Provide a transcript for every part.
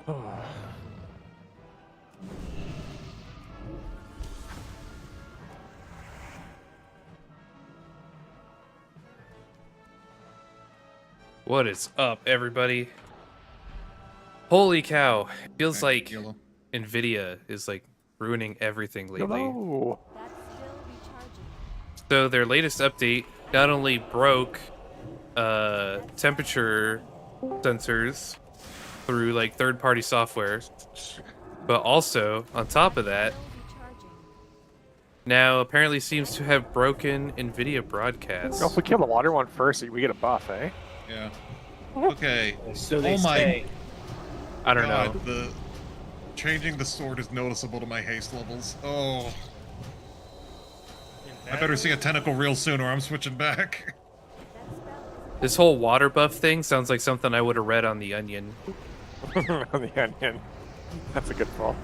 What is up, everybody? Holy cow. It feels like Nvidia is like ruining everything lately. Hello. So their latest update not only broke temperature sensors through like third-party software, but also on top of that, now apparently seems to have broken Nvidia broadcasts. Well, if we kill the water one first, we get a buff, eh? Yeah. Okay. So they oh my say. I don't God, know. Changing the sword is noticeable to my haste levels. Oh. I better see a tentacle real soon or I'm switching back. This whole water buff thing sounds like something I would have read on The Onion. On the Onion. That's a good call.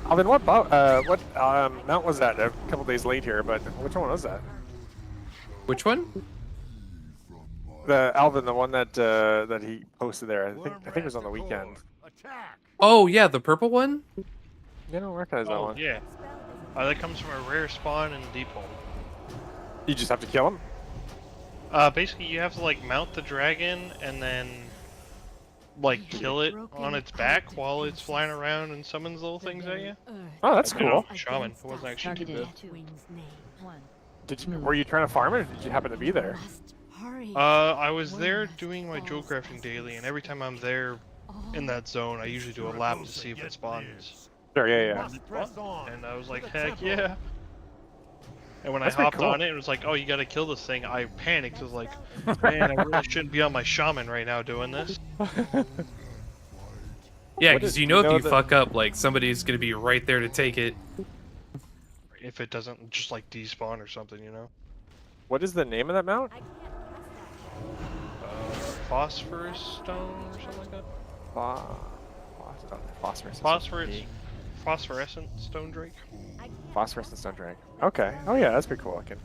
Alvin, what mount was that? A couple days late here, but which one was that? Which one? The Alvin, the one that that he posted there. I think it was on the weekend. Oh yeah, the purple one? I don't recognize that one. Yeah. That comes from a rare spawn in Deepole. You just have to kill him? Basically you have to like mount the dragon and then like kill it on its back while it's flying around and summons little things at you. Oh, that's cool. Shaman. It wasn't actually too bad. Were you trying to farm it, or did you happen to be there? I was there doing my jewel crafting daily, and every time I'm there in that zone, I usually do a lap to see if it spawns. Sure, yeah. And I was like, heck yeah. And when That's I pretty hopped cool. on it, it was like, oh, you gotta kill this thing. I panicked. I was like, man, I really shouldn't be on my shaman right now doing this. Yeah, because you know if you fuck up, like somebody's gonna be right there to take it. If it doesn't just like despawn or something, you know? What is the name of that mount? Phosphorus stone or something like that? Phosphorescent stone drake. Phosphorescent stone drake. Okay. Oh yeah, that's pretty cool looking.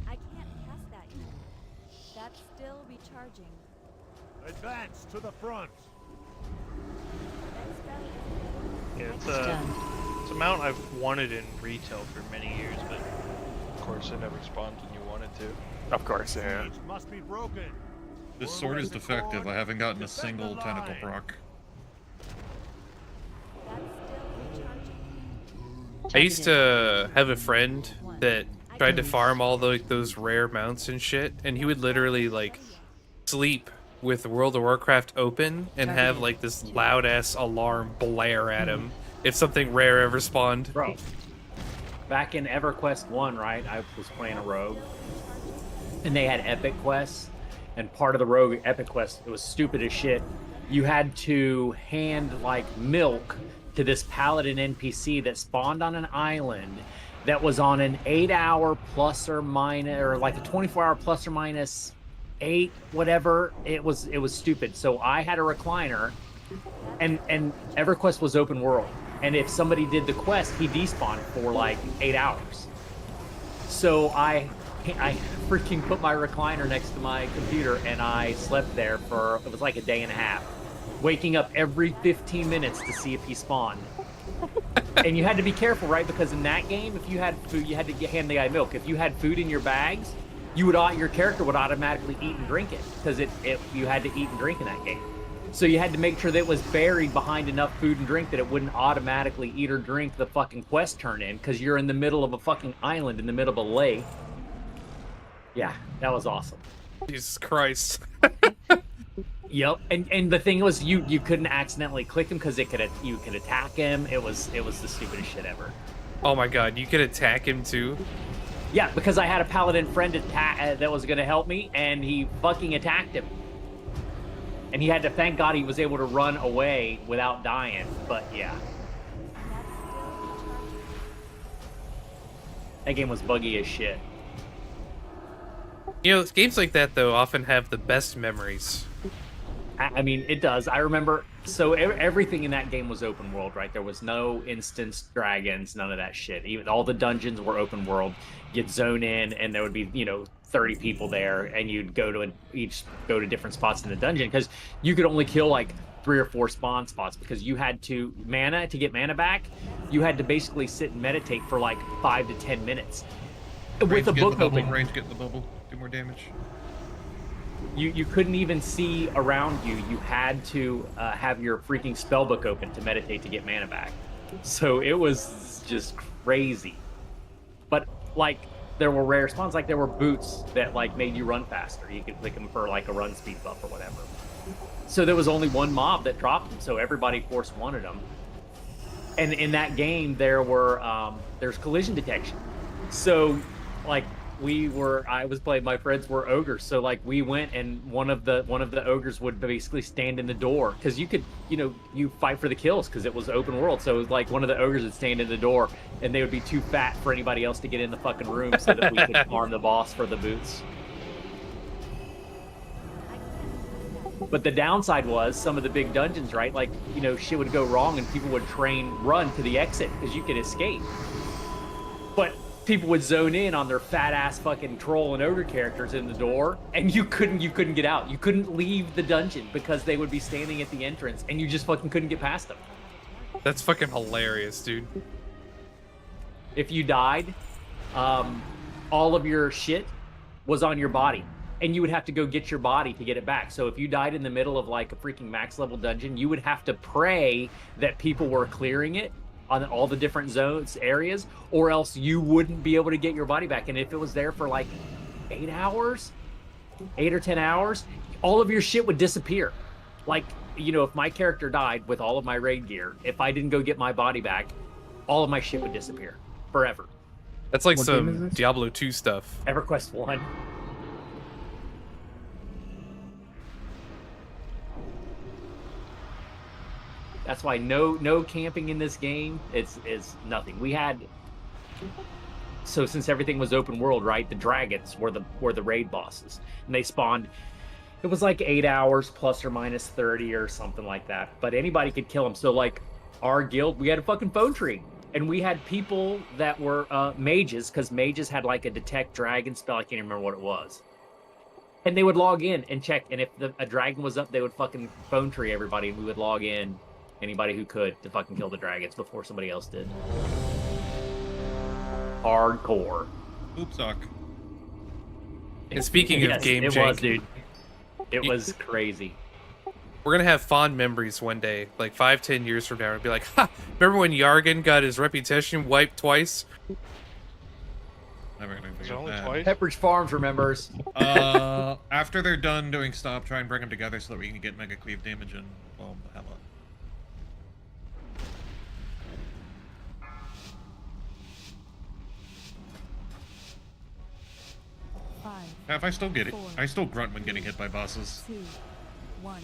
I can't cast that yet. That's still recharging. Advance to the front. Yeah, it's a mount I've wanted in retail for many years, but of course it never spawned when you wanted to. Of course, yeah. Must be broken. This sword is defective. I haven't gotten a single tentacle proc. I used to have a friend that tried to farm all those rare mounts and shit, and he would literally like sleep with World of Warcraft open and have like this loud ass alarm blare at him if something rare ever spawned. Bro, back in EverQuest 1, right, I was playing a rogue, and they had epic quests, and part of the rogue epic quest, it was stupid as shit. You had to hand like milk to this paladin NPC that spawned on an island that was on an 8-hour plus or minus, or like a 24-hour plus or minus 8, whatever. It was stupid. So I had a recliner, and EverQuest was open world, and if somebody did the quest, he despawned for like 8 hours. So I freaking put my recliner next to my computer, and I slept there for, it was like a day and a half, waking up every 15 minutes to see if he spawned. And you had to be careful, right? Because in that game, if you had food, you had to hand the guy milk. If you had food in your bags, your character would automatically eat and drink it, because you had to eat and drink in that game. So you had to make sure that it was buried behind enough food and drink that it wouldn't automatically eat or drink the fucking quest turn in, because you're in the middle of a fucking island in the middle of a lake. Yeah, that was awesome. Jesus Christ. Yep, and the thing was, you couldn't accidentally click him because you could attack him. It was the stupidest shit ever. Oh my god, you could attack him too? Yeah, because I had a paladin friend that was going to help me, and he fucking attacked him. And he had to thank God he was able to run away without dying, but yeah. That game was buggy as shit. You know, games like that, though, often have the best memories. I mean, it does. I remember, so everything in that game was open world, right? There was no instance dragons, none of that shit. Even all the dungeons were open world. You'd zone in, and there would be, 30 people there, and you'd go to each go to different spots in the dungeon because you could only kill like 3 or 4 spawn spots because you had to get mana back. You had to basically sit and meditate for like 5 to 10 minutes with a book open. Range, get in the bubble, do more damage. You couldn't even see around you. You had to have your freaking spell book open to meditate to get mana back. So it was just crazy. But like there were rare spawns, like there were boots that like made you run faster. You could click them for like a run speed buff or whatever. So there was only one mob that dropped them, so everybody force wanted them. And in that game, there's collision detection. So like I was playing, my friends were ogres, so like we went and one of the ogres would basically stand in the door because you could, you fight for the kills because it was open world. So it was like one of the ogres would stand in the door and they would be too fat for anybody else to get in the fucking room so that we could farm the boss for the boots. But the downside was some of the big dungeons, right? Like, shit would go wrong and people would run to the exit because you could escape. But people would zone in on their fat ass fucking troll and ogre characters in the door, and you couldn't get out. You couldn't leave the dungeon because they would be standing at the entrance, and you just fucking couldn't get past them. That's fucking hilarious, dude. If you died, all of your shit was on your body, and you would have to go get your body to get it back. So if you died in the middle of like a freaking max level dungeon, you would have to pray that people were clearing it on all the different areas, or else you wouldn't be able to get your body back. And if it was there for like 8 or 10 hours, all of your shit would disappear. Like, if my character died with all of my raid gear, if I didn't go get my body back, all of my shit would disappear forever. That's like What game is some this? Diablo 2 stuff. EverQuest 1. That's why no camping in this game. It's nothing. We had, so since everything was open world, right? The dragons were the raid bosses, and they spawned. It was like 8 hours plus or minus 30 or something like that. But anybody could kill them. So like our guild, we had a fucking phone tree, and we had people that were mages, because mages had like a detect dragon spell. I can't even remember what it was. And they would log in and check, and if a dragon was up, they would fucking phone tree everybody, and we would log in. Anybody who could to fucking kill the dragons before somebody else did. Hardcore. Oops, sock. And speaking of game it jank, was, dude. It was crazy. we're gonna have fond memories one day, like 5-10 years from now, and be like, ha! Remember when Yargan got his reputation wiped twice? Never gonna Is it forget only that. twice? Pepperidge Farms remembers. After they're done doing stop, try and bring them together so that we can get Mega Cleave damage and blow them the hell up. If I still get it, I still grunt when getting hit by bosses. 2, 1.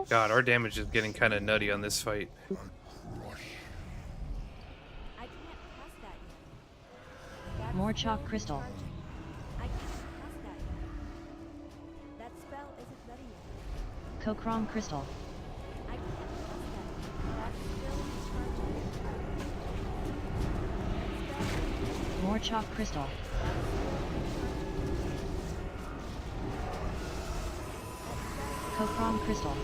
God, our damage is getting kind of nutty on this fight. I can't cast that yet. That's More still chalk crystal. charging. I can't cast that yet. That spell isn't ready yet. Kokrom crystal. I can't cast that yet. That's still charging. More chalk crystal. Kokrom crystal.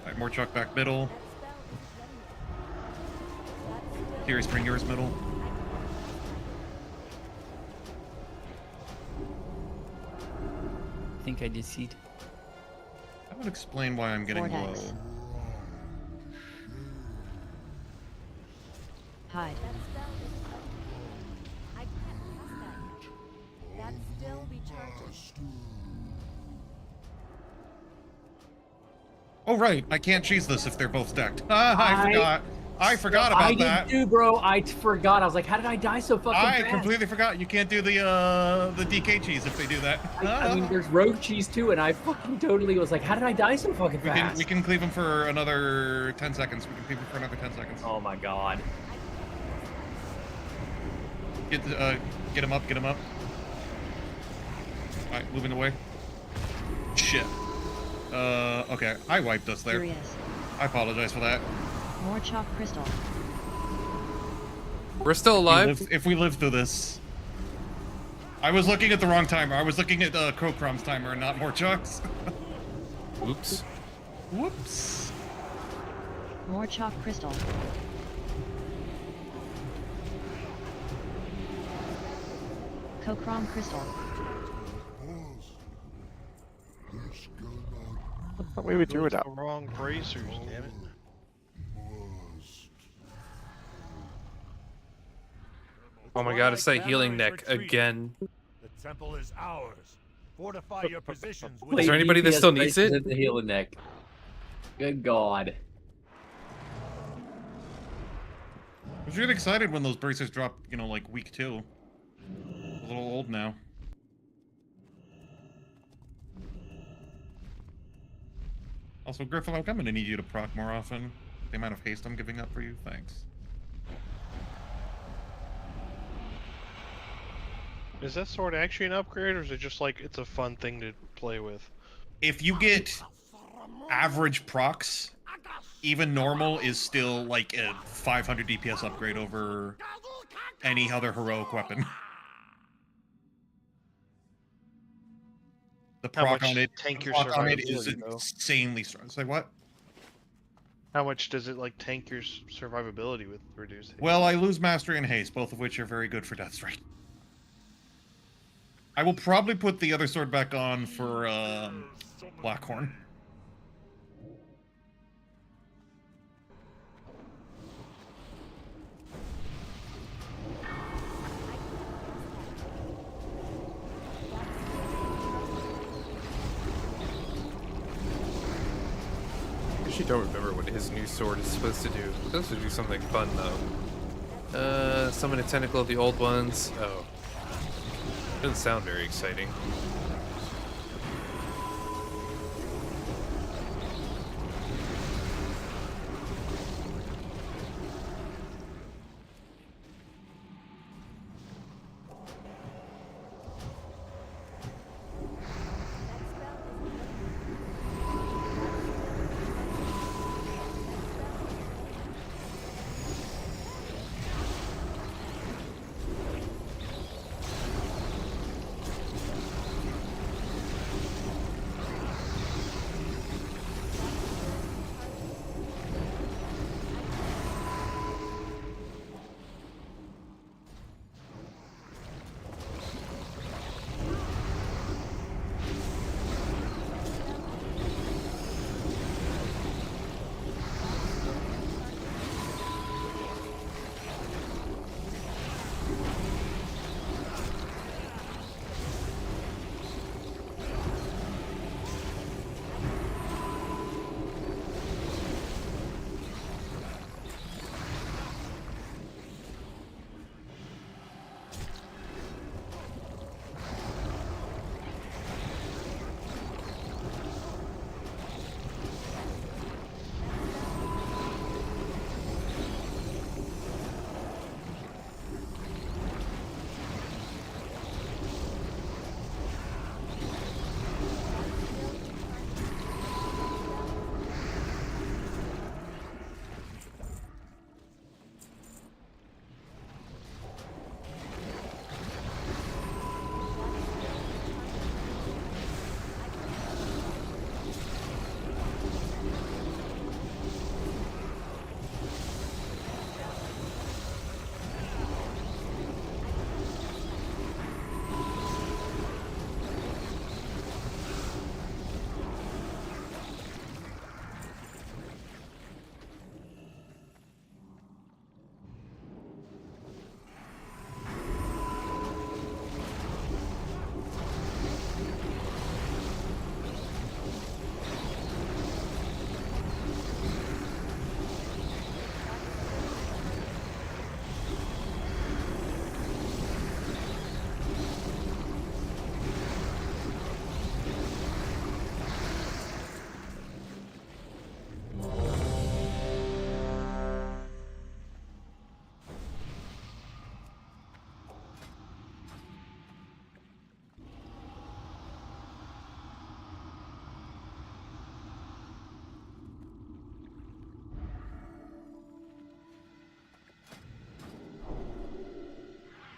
Alright, more chuck back middle. That spell isn't ready yet. That's still Curious, bring yours middle. I think I did see it. That would explain why I'm getting Vortex. low. Hide. That spell isn't ready yet. I can't cast that yet. That's still recharging. Oh right, I can't cheese this if they're both stacked. I forgot. I forgot about that. I did too, bro. I forgot. I was like, how did I die so fucking I fast? completely forgot. You can't do the DK cheese if they do that. I mean, there's rogue cheese too, and I fucking totally was like, how did I die so fucking fast? we can cleave them for another 10 seconds. We can cleave them for another 10 seconds. Oh my god. Get him up, get him up. Alright, moving away. Shit. Okay. I wiped us there. Furious. I apologize for that. More chalk crystal. We're still alive. If we live through this. I was looking at the wrong timer. I was looking at Crocrom's timer and not more chucks. Oops. Whoops. More chalk crystal. Cochrom crystal. I thought we drew it The out. wrong bracers, damn it. Oh my god, it's that healing neck again. The temple is ours. Fortify your positions with Is there anybody that still needs it? The healing neck. Good God. I was really excited when those bracers dropped, you know, like week 2. A little old now. Also, Griffin, I'm gonna need you to proc more often. The amount of haste I'm giving up for you, thanks. Is that sword actually an upgrade, or is it just like it's a fun thing to play with? If you get average procs, even normal is still like a 500 DPS upgrade over any other heroic weapon. The How proc much on it, tank the your proc on it is survivability, though? insanely strong. Say what? How much does it like tank your survivability with reduced haste? Well, I lose mastery and haste, both of which are very good for Death Strike. I will probably put the other sword back on for Blackhorn. I actually don't remember what his new sword is supposed to do. It's supposed to do something fun though. Summon a tentacle of the old ones. Oh. Doesn't sound very exciting.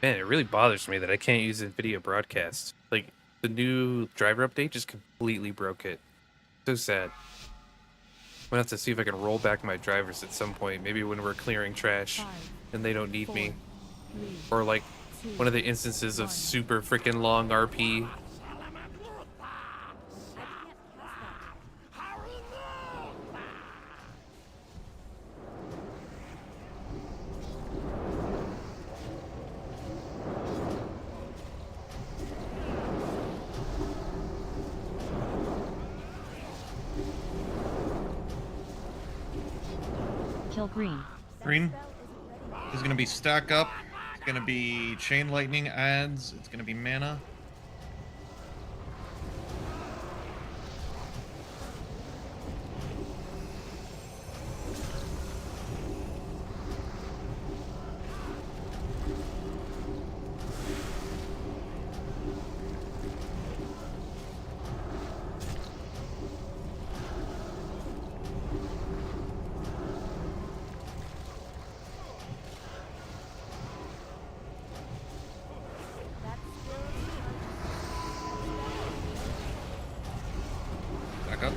Man, it really bothers me that I can't use NVIDIA Broadcast. Like, the new driver update just completely broke it. So sad. I'm gonna have to see if I can roll back my drivers at some point. Maybe when we're clearing trash 5, and they don't need 4, me. 3, Or like 2, one of the instances of 1. super freaking long RP. I can't pass that. Kill green. Green is going to be stack up. It's going to be chain lightning adds. It's going to be mana. Back up.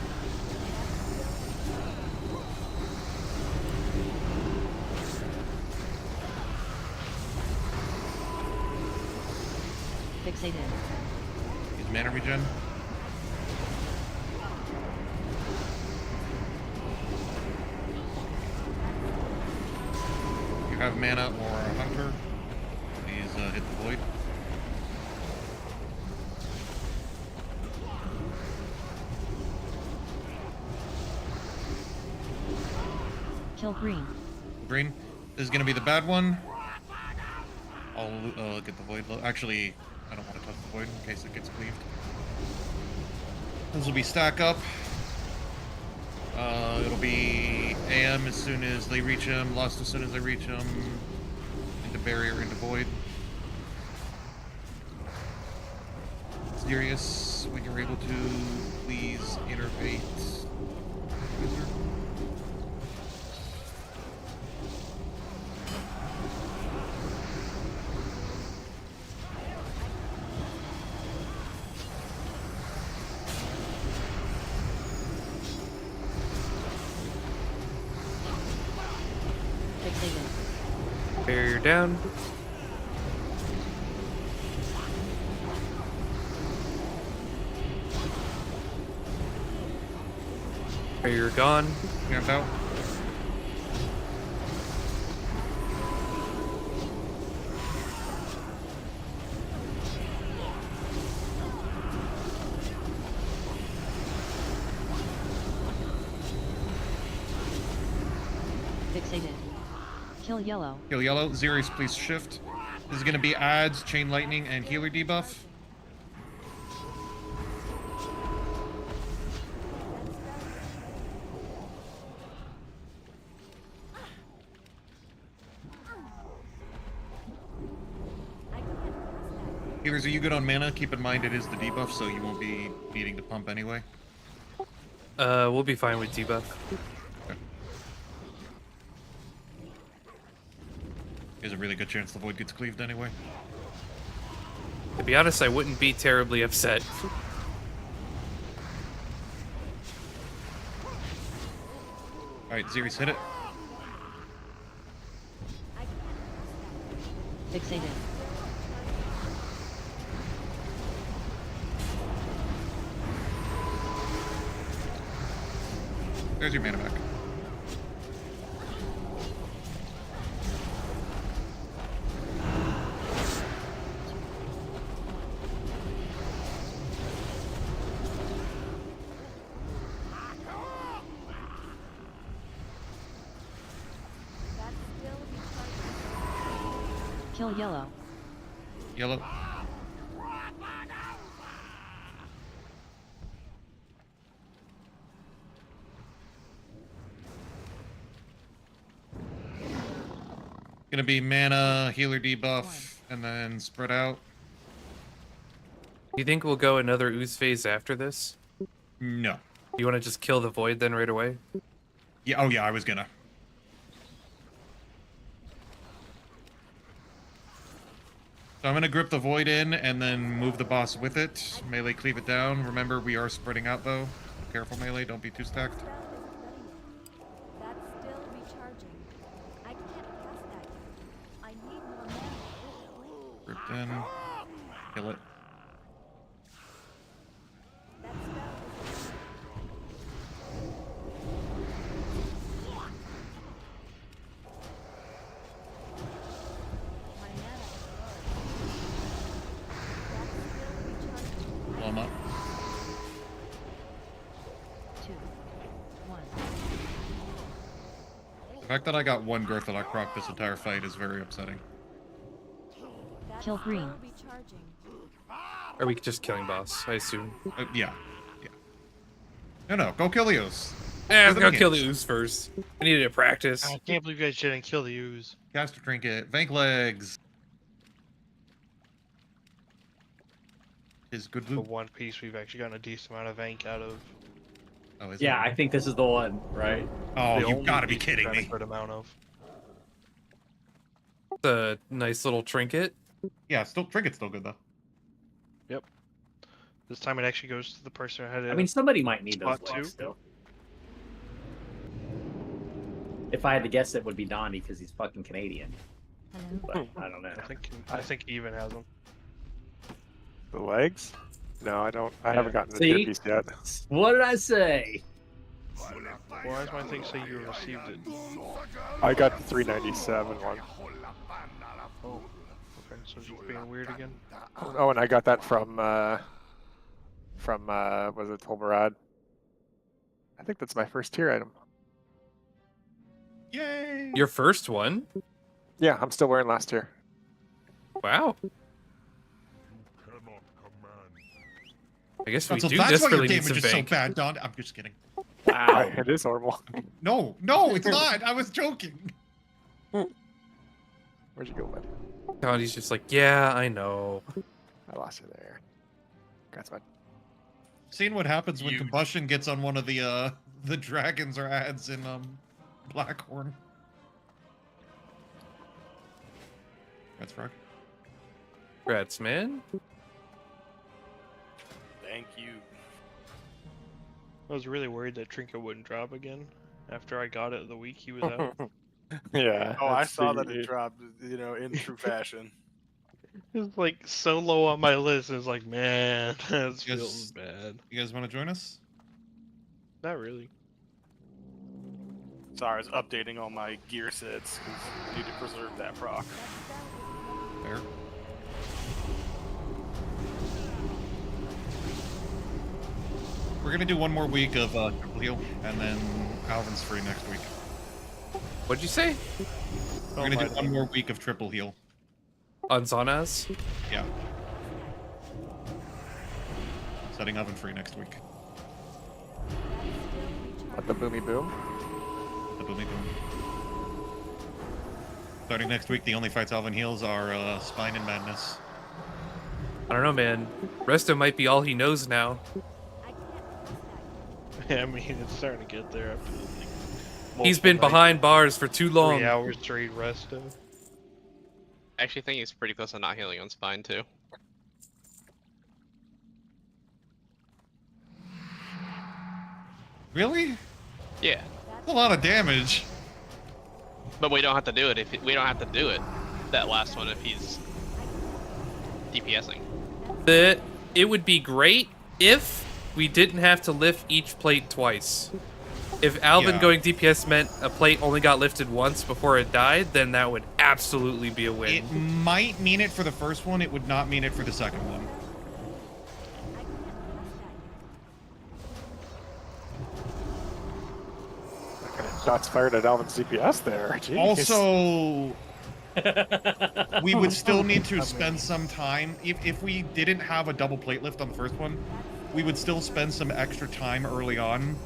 Fixated. Use mana regen. You have mana or a hunter. Please hit the void. Kill green. Green. This is going to be the bad one. I'll get the void. Actually, I don't want to touch the void in case it gets cleaved. This will be stack up. It'll be AM as soon as they reach him, lost as soon as they reach him, into barrier, into void. Serious, when you're able to, please innervate user. Fixated. Barrier down. Barrier gone. Camp out. Fixated. Kill yellow. Kill yellow. Xerius, please shift. This is going to be adds, chain lightning, and healer debuff. Healers, are you good on mana? Keep in mind it is the debuff, so you won't be needing to pump anyway. We'll be fine with debuff. Okay. There's a really good chance the void gets cleaved anyway. To be honest, I wouldn't be terribly upset. Alright, Xerius, hit it. Fixated. There's your mana back. Kill yellow. Yellow. Gonna be mana, healer debuff, and then spread out. You think we'll go another ooze phase after this? No. You want to just kill the void then right away? Yeah, oh yeah, I was gonna. So I'm gonna grip the void in and then move the boss with it. Melee cleave it down. Remember, we are spreading out though. Careful, melee. Don't be too stacked. Spell isn't ready yet. That's still recharging. I can't cast that yet. I need more mana. Gripped in. Kill it. That spell isn't my mana is low. That's still recharging. Blow him up. 2, 1. The fact that I got one Gorthalak proc this entire fight is very upsetting. That's Kill green. still recharging. Are we just killing boss? I assume. Yeah. No, go kill the Oos. Eh, let's the go kill the minions. ooze first. We needed to practice. I can't believe you guys didn't kill the ooze. Caster trinket. Vank legs. Is good For loot. One Piece, we've actually gotten a decent amount of Vank out of. Oh, is Yeah, it? I think this is the one, right? Oh, the you've only got to be piece we've kidding gotten me. a good amount of. The nice little trinket. Yeah, trinket's still good though. This time it actually goes to the person who had it. I mean, somebody might need those Spot two. gloves still. If I had to guess, it would be Donnie because he's fucking Canadian. Hello. But I don't know. I think he even has them. The legs? No, I don't. I haven't gotten the See? tier piece yet. What did I say? Why does my thing say you received it? I got the 397 one. Oh, okay. So just being weird again. Oh, and I got that from was it Tolbarad? I think that's my first tier item. Yay! Your first one? Yeah, I'm still wearing last tier. Wow. Cannot command. I guess we So do that's why your desperately need damage some is so bank. bad, Don. I'm just kidding. Wow. It is horrible. No, it's not. I was joking. Where'd you go, bud? God, he's just like, yeah, I know. I lost you there. That's fine. Seeing what happens when You- combustion gets on one of the dragons or ads in Blackhorn. That's Frog. Congrats, man. Thank you. I was really worried that Trinket wouldn't drop again after I got it the week he was out. Yeah. Oh, I that's saw the- that it dropped, in true fashion. It's like so low on my list. It's like, man, that's Yes. feeling bad. You guys want to join us? Not really. Sorry, I was updating all my gear sets because I need to preserve that proc. Fair. We're gonna do one more week of triple heal, and then Alvin's free next week. What'd you say? We're gonna do one more week of triple heal. On Zonaz? Yeah. Setting Oven free next week. What, the boomy boom? The boomy boom. Starting next week, the only fights Alvin heals are Spine and Madness. I don't know, man. Resto might be all he knows now. I can't cast that yet. Yeah, I mean, it's starting to get there after like, He's been multiple behind bars for too nights, long. 3 hours straight resto. I actually think he's pretty close to not healing on spine too. Really? Yeah, That's a lot of damage. but we don't have to do it if we don't have to do it. That last one if he's DPSing. It would be great if we didn't have to lift each plate twice. If Alvin Yeah. going DPS meant a plate only got lifted once before it died, then that would absolutely be a win. It might mean it for the first one, it would not mean it for the second one. Shots fired at Alvin's CPS there. Jeez. Also, we would still need to spend some time. If we didn't have a double plate lift on the first one, we would still spend some extra time early on,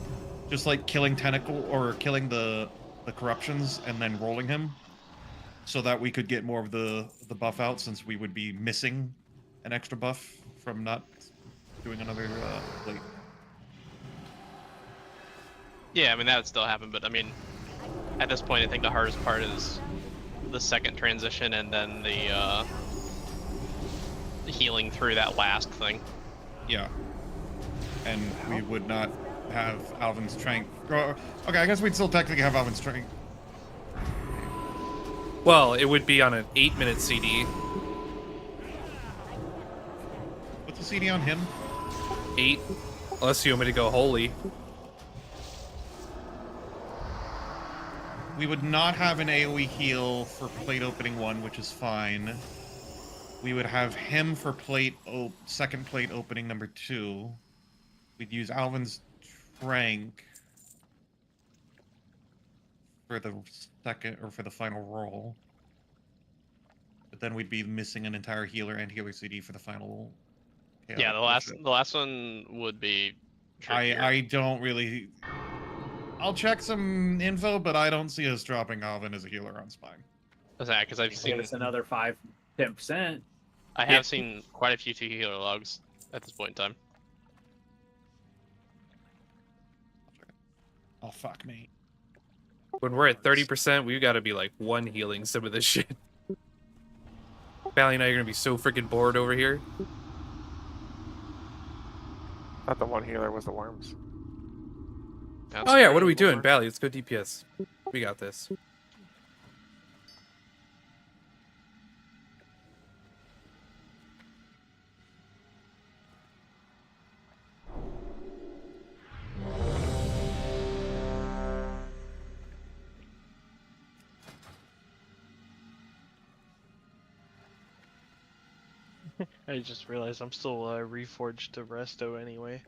just like killing Tentacle or killing the corruptions and then rolling him, so that we could get more of the buff out, since we would be missing an extra buff from not doing another plate. Yeah, I mean that would still happen, but I mean, at this point, I think the hardest part is the second transition and then the healing through that last thing. Yeah. And we would not have Alvin's strength. Okay, I guess we'd still technically have Alvin's strength. Well, it would be on an 8-minute CD. What's the CD on him? 8. Unless you want me to go holy. We would not have an AoE heal for plate opening 1, which is fine. We would have him for second plate opening number 2. We'd use Alvin's strength for the second or for the final roll. But then we'd be missing an entire healer and healer CD for the final. Yeah, the last one would be trickier. I don't really. I'll check some info, but I don't see us dropping Alvin as a healer on Spine. Is that because I've Give seen us another 5-10%. I have seen quite a few 2 healer logs at this point in time. Oh fuck me. When we're at 30%, we've got to be like 1 healing some of this shit. Bally and I are going to be so freaking bored over here. Thought the one healer was the worms. Oh yeah, what are we doing? Bally, let's go DPS. We got this. I just realized I'm still reforged to Resto anyway.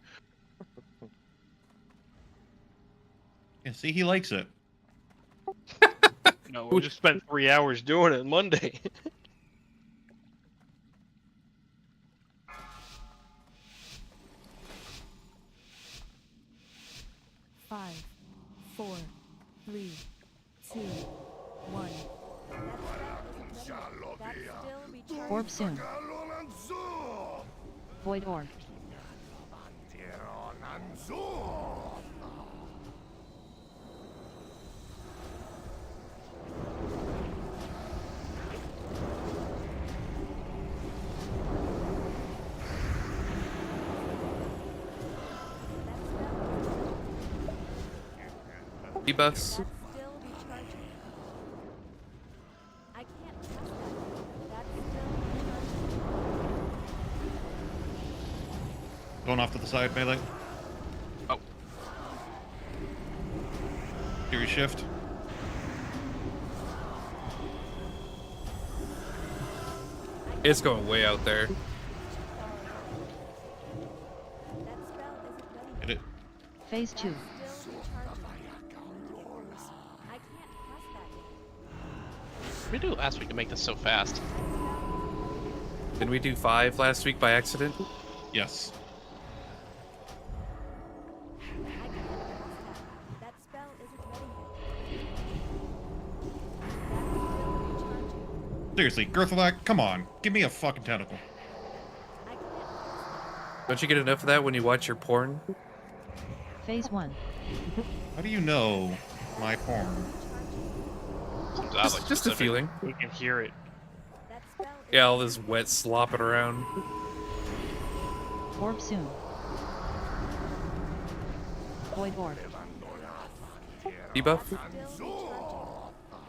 Yeah, see, he likes it. No, we just spent 3 hours doing it Monday. 5, 4, 3, 2, 1. That still be charged. Orb soon. Void orb. Debuffs. That still be charging. I can't cast that. That still be charging. Going off to the side, melee. Oh. Fury shift. It's going way out there. That spell isn't ready Hit it. Phase 2. Still be charging. I can't cast that yet. What did we do last week to make this so fast? Didn't we do 5 last week by accident? Yes. I can't cast that. That spell isn't ready yet. That still be charging. Seriously, Girthalak, come on. Give me a fucking tentacle. I can't cast Don't you get enough of that when you watch your porn? Phase 1. How do you know my porn? Seems oddly Just a specific. feeling. We can hear it. that spell is Yeah, all this wet slopping around. Orb soon. Void orb. Debuff? still be charging.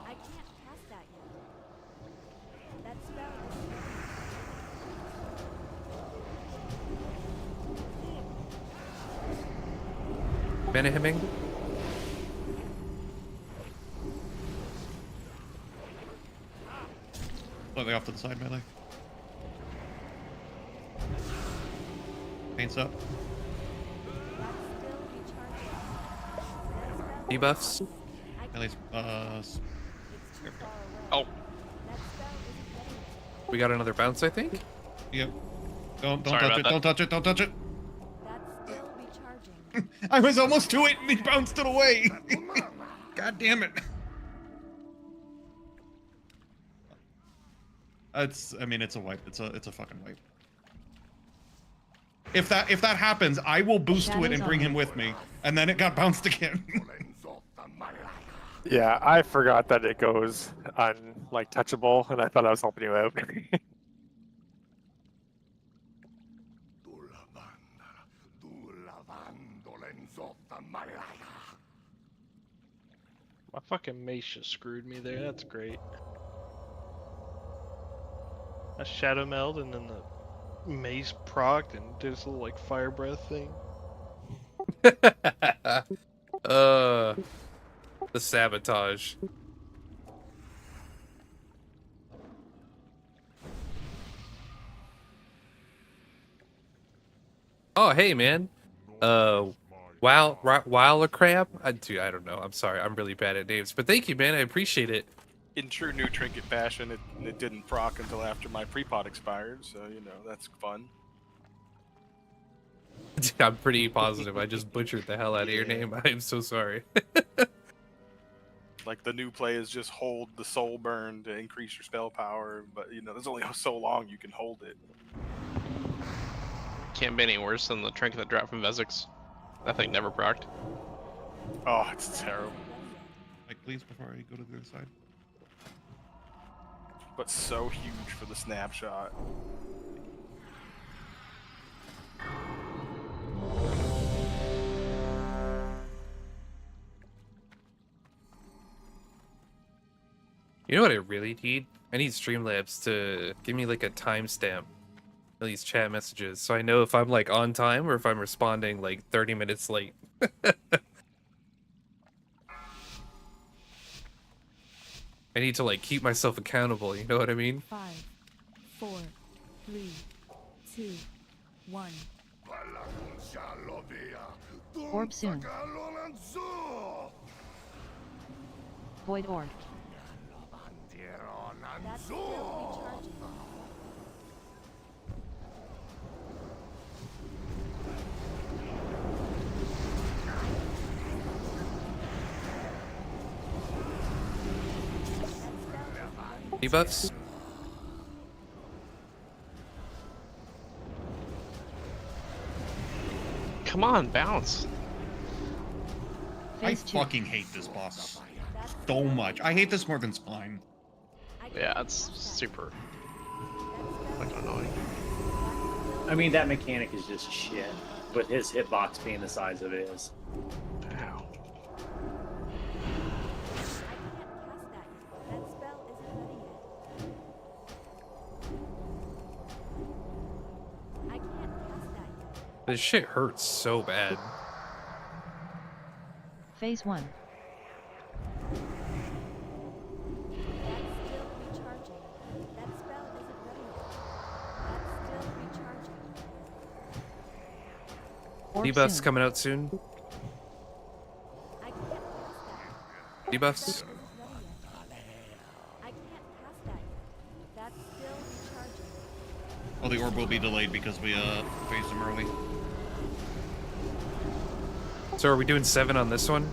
I can't cast that yet. That spell isn't ready. Mana hemming? Slightly off to the side, melee. Paints up. That still be charging. That spell Debuffs? Melee's, it's too far away. Oh, That spell isn't ready yet. We got another bounce, I think? yep. Don't Sorry touch about it, that. don't touch it, don't touch it. That still be charging. I was almost to it and he bounced it away. God damn it. I mean, it's a wipe. It's a fucking wipe. If that happens, I will boost to it and bring him with me. And then it got bounced again. Yeah, I forgot that it goes on like touchable, and I thought I was helping you out. My fucking mace just screwed me there. That's great. A shadow meld and then the mace procced and did this little like fire breath thing. uh, the sabotage. Oh, hey, man. Wow, crab? Dude, I don't know. I'm sorry. I'm really bad at names. But thank you, man. I appreciate it. In true new trinket fashion, it didn't proc until after my pre-pod expired, so you know that's fun. I'm pretty positive I just butchered the hell out of your name. I'm so sorry. Like the new play is just hold the soul burn to increase your spell power, but you know there's only so long you can hold it. Can't be any worse than the trinket that dropped from Vezix. That thing never procced. Oh, it's terrible. Like, please, before I go to the other side. But so huge for the snapshot. You know what I really need? I need Streamlabs to give me like a timestamp of these chat messages so I know if I'm like on time or if I'm responding like 30 minutes late. I need to like keep myself accountable, you know what I mean? 5, 4, 3, 2, 1. Orb soon. Void orb. That's still recharging. Debuffs? Come on, bounce. I Phase 2. fucking hate this boss so much. I hate this more than Spine. Yeah, it's super fucking annoying. I mean, that mechanic is just shit, with his hitbox being the size of it is. Ow. I can't cast that yet. That spell isn't ready yet. I can't cast that yet. This shit hurts so bad. Phase 1. That's still recharging. That spell isn't ready yet. That's still recharging. Orb Debuffs soon. coming out soon. I can't cast that. Debuffs. Spell isn't ready yet. I can't cast that yet. That's still recharging. Oh, the orb will be delayed because we phased him early. So are we doing 7 on this one?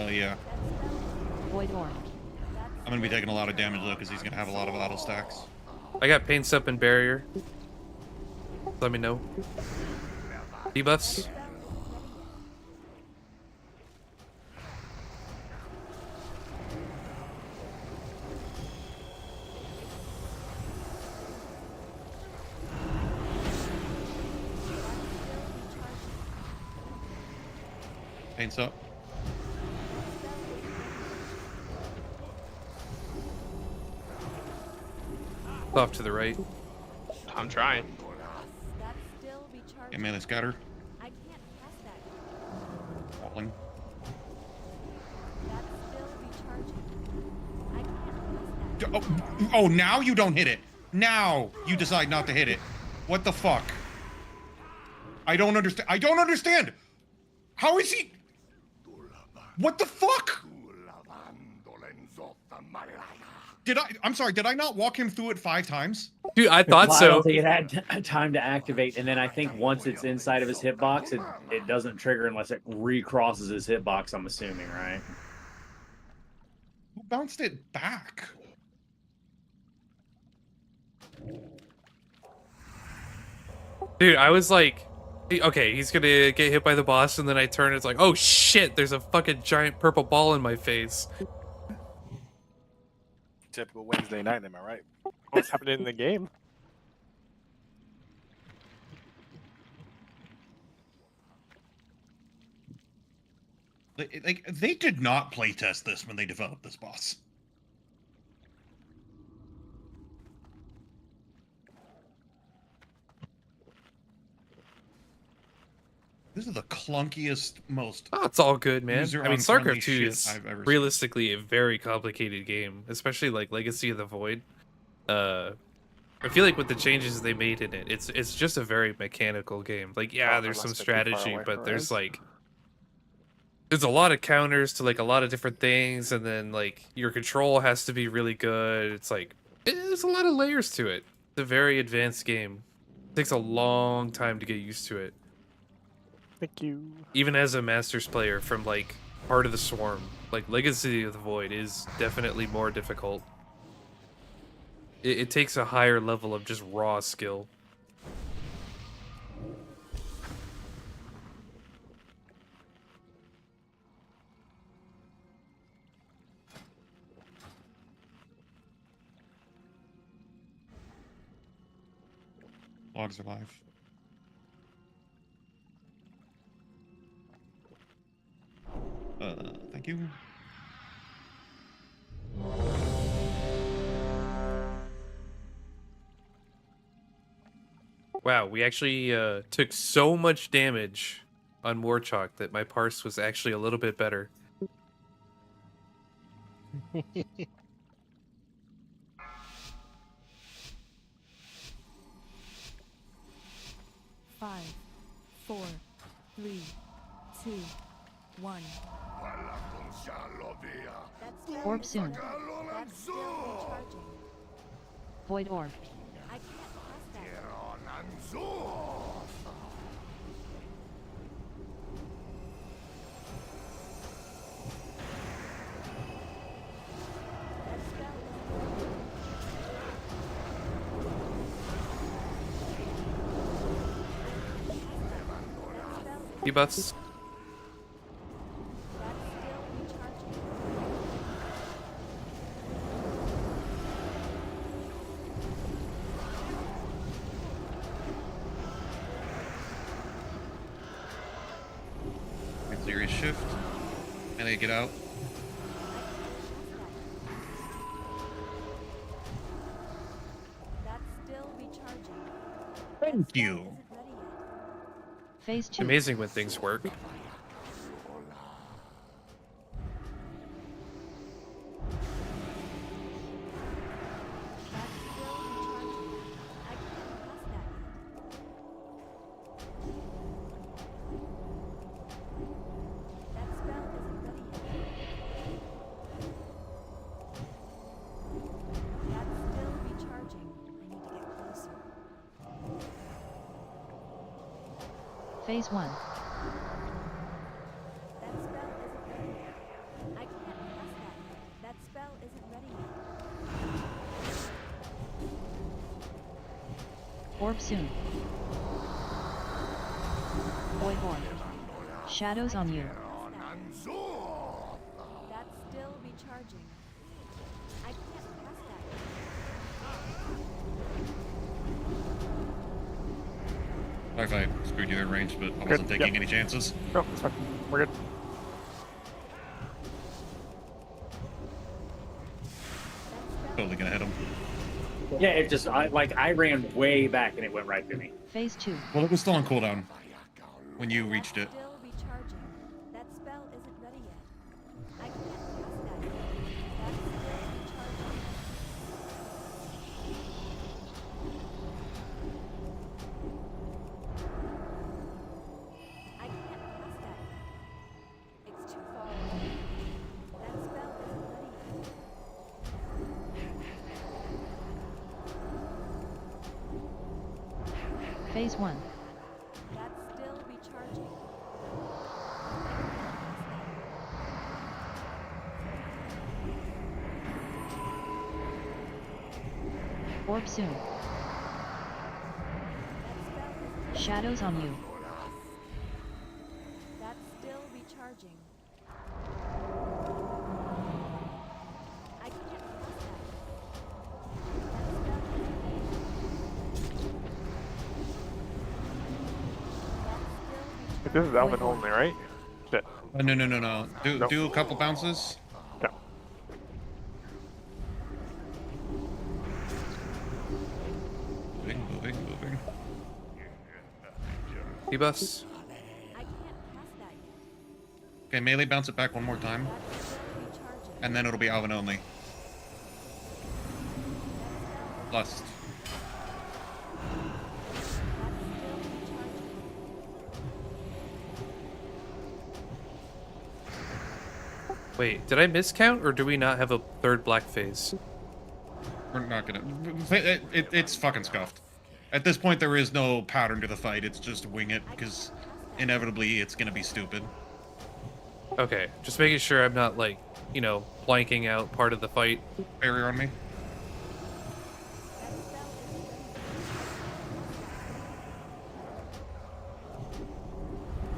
Yeah. Void orb. I'm gonna be taking a lot of damage though because he's gonna have a lot of auto stacks. I got Pain Sup and Barrier. Let me know. Debuffs? Paints up. Off to the right. I'm trying. That's still recharging. Get melee scatter. I can't cast that yet. Falling. That's still recharging. I can't cast that. Oh, now you don't hit it. Now you decide not to hit it. What the fuck? I don't understand. I don't understand. How is he? What the fuck? I'm sorry, did I not walk him through it 5 times? Dude, I thought Well, I so. don't think it had time to activate, and then I think once it's inside of his hitbox, it doesn't trigger unless it recrosses his hitbox, I'm assuming, right? Who bounced it back? Dude, I was like, okay, he's gonna get hit by the boss, and then I turn, it's like, oh shit, there's a fucking giant purple ball in my face. Typical Wednesday night, am I right? What's happening in the game? They did not playtest this when they developed this boss. This is the clunkiest, most Oh, it's all good, man. I mean, user-unfriendly StarCraft 2 shit is I've ever seen. realistically a very complicated game, especially like Legacy of the Void. I feel like with the changes they made in it, it's just a very mechanical game. Like, yeah, Oh, there's some unless they're too far strategy, away but from there's us. like there's a lot of counters to like a lot of different things, and then like your control has to be really good. It's like there's a lot of layers to it. It's a very advanced game. It takes a long time to get used to it. Thank you. Even as a Masters player from like Heart of the Swarm, like Legacy of the Void is definitely more difficult. It takes a higher level of just raw skill. Logs are live. Thank you. Wow, we actually took so much damage on Warchalk that my parse was actually a little bit better. Five, 4, 3, 2, 1. That's Orb soon. That's still recharging. Void orb. I can't press that. That spell Debuffs. that's still recharging. Serious shift. And they get out. That's still recharging. Thank you. Isn't ready yet. Phase 2. Amazing when things work. That's still recharging. I can't press that yet. That spell isn't ready yet. That's still recharging. I need to get closer. Phase 1. That spell isn't ready yet. I can't press that yet. That spell isn't ready yet. Orb soon. Void orb. Shadows on you. That's still recharging. I can't press that yet. Sorry if I screwed you in range, but I Good, wasn't taking yep. any chances. Oh, it's fine. We're good. Totally gonna hit him. Yeah, it just I ran way back and it went right through me. Phase 2. Well, it was still on cooldown when you reached it. Still recharging. That spell isn't ready yet. I can't press that yet. That's still recharging. I can't press that yet. It's too far away. That spell isn't ready yet. Phase 1. That's still recharging. Orb soon. That spell is Shadows on you. That's still recharging. I can't press that. That spell is But this is Elven only, right? Shit. No. Do Nope. do a couple bounces. Yeah. Moving. Debuffs. I can't cast that yet. Okay, melee bounce it back one more time, That's still recharging. and then it'll be Alvin only. Lust. That's still recharging. Wait, did I miscount or do we not have a third black phase? We're not gonna. It's fucking scuffed. At this point, there is no pattern to the fight. It's just wing it, because inevitably it's gonna be stupid. Okay, just making sure I'm not like, you know, blanking out part of the fight. Barrier on me.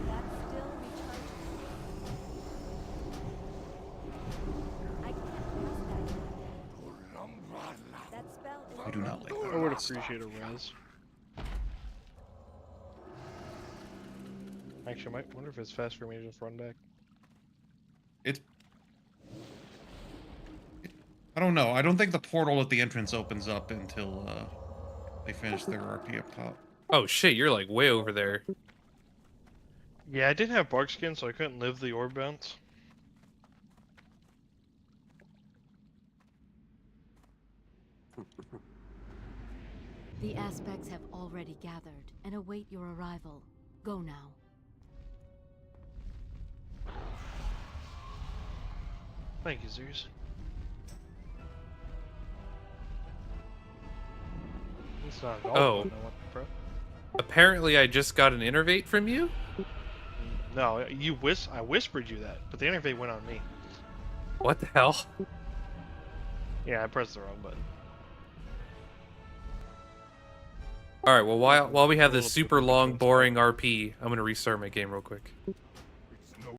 That's still recharging. I can't cast that yet. That spell is I do not like that. I would appreciate a res. Actually, I might wonder if it's fast for me to just run back. I don't know. I don't think the portal at the entrance opens up until they finish their RP up top. Oh shit, you're like way over there. Yeah, I didn't have bark skin, so I couldn't live the orb bounce. The aspects have already gathered and await your arrival. Go now. Thank you, Zeus. It's not at all Oh. what I want, bro. Apparently I just got an innervate from you? No, I whispered you that, but the innervate went on me. What the hell? Yeah, I pressed the wrong button. Alright, well while we have this super long, boring RP, I'm gonna restart my game real quick.